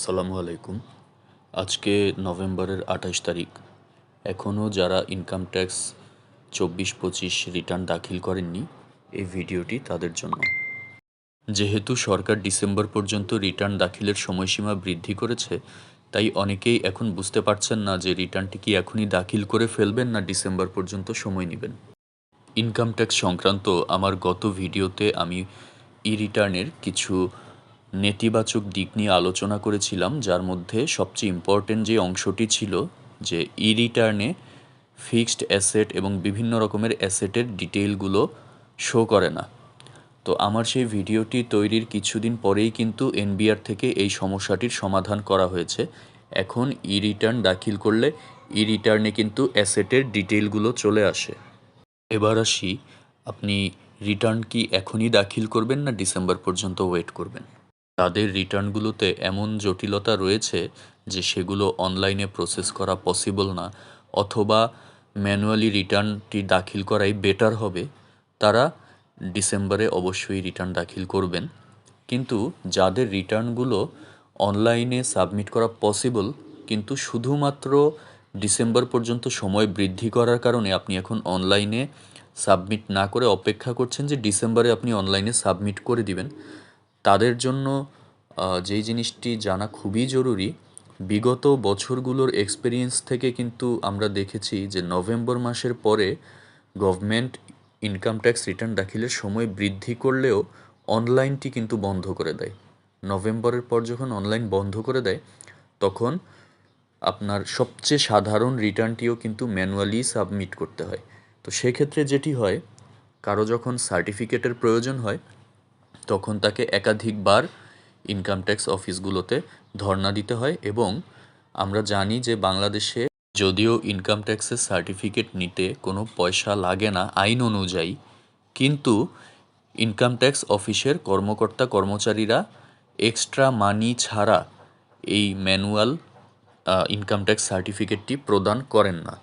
আসসালামু আলাইকুম। আজকে নভেম্বরের ২৮ তারিখ। এখনও যারা ইনকাম ট্যাক্স ২৪-২৫ রিটার্ন দাখিল করেননি, এই ভিডিওটি তাদের জন্য। যেহেতু সরকার ডিসেম্বর পর্যন্ত রিটার্ন দাখিলের সময়সীমা বৃদ্ধি করেছে, তাই অনেকেই এখন বুঝতে পারছেন না যে রিটার্নটি কি এখনই দাখিল করে ফেলবেন না ডিসেম্বর পর্যন্ত সময় নেবেন। ইনকাম ট্যাক্স সংক্রান্ত আমার গত ভিডিওতে আমি রিটার্নের কিছু নেতিবাচক দিক নিয়ে আলোচনা করেছিলাম, যার মধ্যে সবচেয়ে ইম্পর্টেন্ট যে অংশটি ছিল যে রিটার্নে ফিক্সড অ্যাসেট এবং বিভিন্ন রকমের অ্যাসেটের ডিটেইলগুলো শো করে না। তো আমার সেই ভিডিওটি তৈরির কিছুদিন পরেই কিন্তু এনবিআর থেকে এই সমস্যাটির সমাধান করা হয়েছে। এখন রিটার্ন দাখিল করলে রিটার্নে কিন্তু অ্যাসেটের ডিটেইলগুলো চলে আসে। এবার আসি, আপনি রিটার্ন কি এখনই দাখিল করবেন না ডিসেম্বর পর্যন্ত ওয়েট করবেন? তাদের রিটার্নগুলোতে এমন জটিলতা রয়েছে যে সেগুলো অনলাইনে প্রসেস করা পসিবল না, অথবা ম্যানুয়ালি রিটার্নটি দাখিল করাই বেটার হবে। তারা ডিসেম্বরে অবশ্যই রিটার্ন দাখিল করবেন। কিন্তু যাদের রিটার্নগুলো অনলাইনে সাবমিট করা পসিবল, কিন্তু শুধুমাত্র ডিসেম্বর পর্যন্ত সময় বৃদ্ধি করার কারণে আপনি এখন অনলাইনে সাবমিট না করে অপেক্ষা করছেন যে ডিসেম্বরে আপনি অনলাইনে সাবমিট করে দিবেন, তাদের জন্য যেই জিনিসটি জানা খুবই জরুরি, বিগত বছরগুলোর এক্সপেরিয়েন্স থেকে কিন্তু আমরা দেখেছি যে নভেম্বর মাসের পরে গভর্নমেন্ট ইনকাম ট্যাক্স রিটার্ন দাখিলের সময় বৃদ্ধি করলেও অনলাইনটি কিন্তু বন্ধ করে দেয়। নভেম্বরের পর যখন অনলাইন বন্ধ করে দেয়, তখন আপনার সবচেয়ে সাধারণ রিটার্নটিও কিন্তু ম্যানুয়ালি সাবমিট করতে হয়। তো সেক্ষেত্রে যেটি হয়, কারো যখন সার্টিফিকেটের প্রয়োজন হয়, তখন তাকে একাধিকবার ইনকাম ট্যাক্স অফিসগুলোতে ধর্ণা দিতে হয়। এবং আমরা জানি যে বাংলাদেশে যদিও ইনকাম ট্যাক্সের সার্টিফিকেট নিতে কোনো পয়সা লাগে না আইন অনুযায়ী, কিন্তু ইনকাম ট্যাক্স অফিসের কর্মকর্তা কর্মচারীরা এক্সট্রা মানি ছাড়া এই ম্যানুয়াল ইনকাম ট্যাক্স সার্টিফিকেটটি প্রদান করেন না।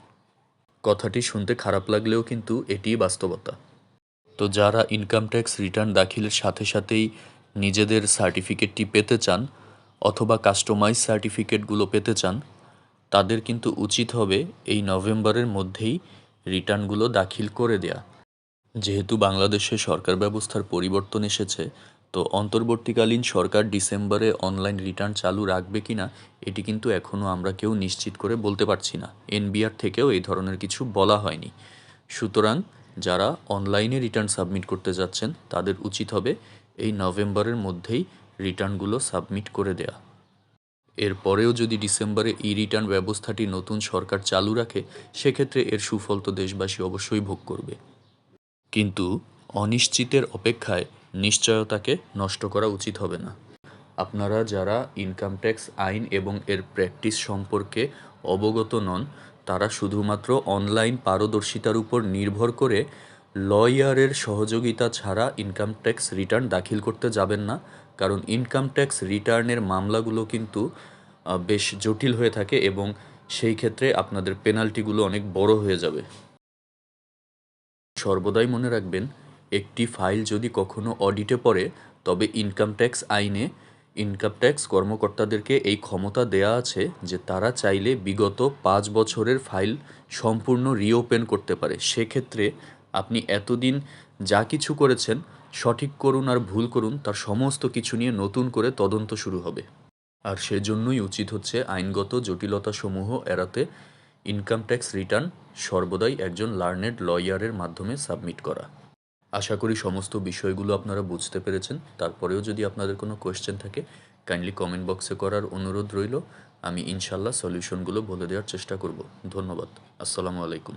কথাটি শুনতে খারাপ লাগলেও কিন্তু এটিই বাস্তবতা। তো যারা ইনকাম ট্যাক্স রিটার্ন দাখিলের সাথে সাথেই নিজেদের সার্টিফিকেটটি পেতে চান, অথবা কাস্টমাইজ সার্টিফিকেটগুলো পেতে চান, তাদের কিন্তু উচিত হবে এই নভেম্বরের মধ্যেই রিটার্নগুলো দাখিল করে দেয়া। যেহেতু বাংলাদেশে সরকার ব্যবস্থার পরিবর্তন এসেছে, তো অন্তর্বর্তীকালীন সরকার ডিসেম্বরে অনলাইন রিটার্ন চালু রাখবে কিনা এটি কিন্তু এখনও আমরা কেউ নিশ্চিত করে বলতে পারছি না। এনবিআর থেকেও এই ধরনের কিছু বলা হয়নি। সুতরাং যারা অনলাইনে রিটার্ন সাবমিট করতে যাচ্ছেন, তাদের উচিত হবে এই নভেম্বরের মধ্যেই রিটার্নগুলো সাবমিট করে দেয়া। এরপরেও যদি ডিসেম্বরে রিটার্ন ব্যবস্থাটি নতুন সরকার চালু রাখে, সেক্ষেত্রে এর সুফল তো দেশবাসী অবশ্যই ভোগ করবে। কিন্তু অনিশ্চিতের অপেক্ষায় নিশ্চয়তাকে নষ্ট করা উচিত হবে না। আপনারা যারা ইনকাম ট্যাক্স আইন এবং এর প্র্যাকটিস সম্পর্কে অবগত নন, তারা শুধুমাত্র অনলাইন পারদর্শিতার উপর নির্ভর করে লয়ারের সহযোগিতা ছাড়া ইনকাম ট্যাক্স রিটার্ন দাখিল করতে যাবেন না। কারণ ইনকাম ট্যাক্স রিটার্নের মামলাগুলো কিন্তু বেশ জটিল হয়ে থাকে, এবং সেই ক্ষেত্রে আপনাদের পেনাল্টিগুলো অনেক বড় হয়ে যাবে। সর্বদাই মনে রাখবেন, একটি ফাইল যদি কখনো অডিটে পড়ে, তবে ইনকাম ট্যাক্স আইনে ইনকাম ট্যাক্স কর্মকর্তাদেরকে এই ক্ষমতা দেয়া আছে যে তারা চাইলে বিগত 5 বছরের ফাইল সম্পূর্ণ রিওপেন করতে পারে। সেক্ষেত্রে আপনি এতদিন যা কিছু করেছেন, সঠিক করুন আর ভুল করুন, তার সমস্ত কিছু নিয়ে নতুন করে তদন্ত শুরু হবে। আর সেজন্যই উচিত হচ্ছে আইনগত জটিলতাসমূহ এড়াতে ইনকাম ট্যাক্স রিটার্ন সর্বদাই একজন লার্নেড লয়ারের মাধ্যমে সাবমিট করা। আশা করি সমস্ত বিষয়গুলো আপনারা বুঝতে পেরেছেন। তারপরেও যদি আপনাদের কোনো কোয়েশ্চেন থাকে, কাইন্ডলি কমেন্ট বক্সে করার অনুরোধ রইল। আমি ইনশাল্লাহ সলিউশনগুলো বলে দেওয়ার চেষ্টা করব। ধন্যবাদ। আসসালামু আলাইকুম।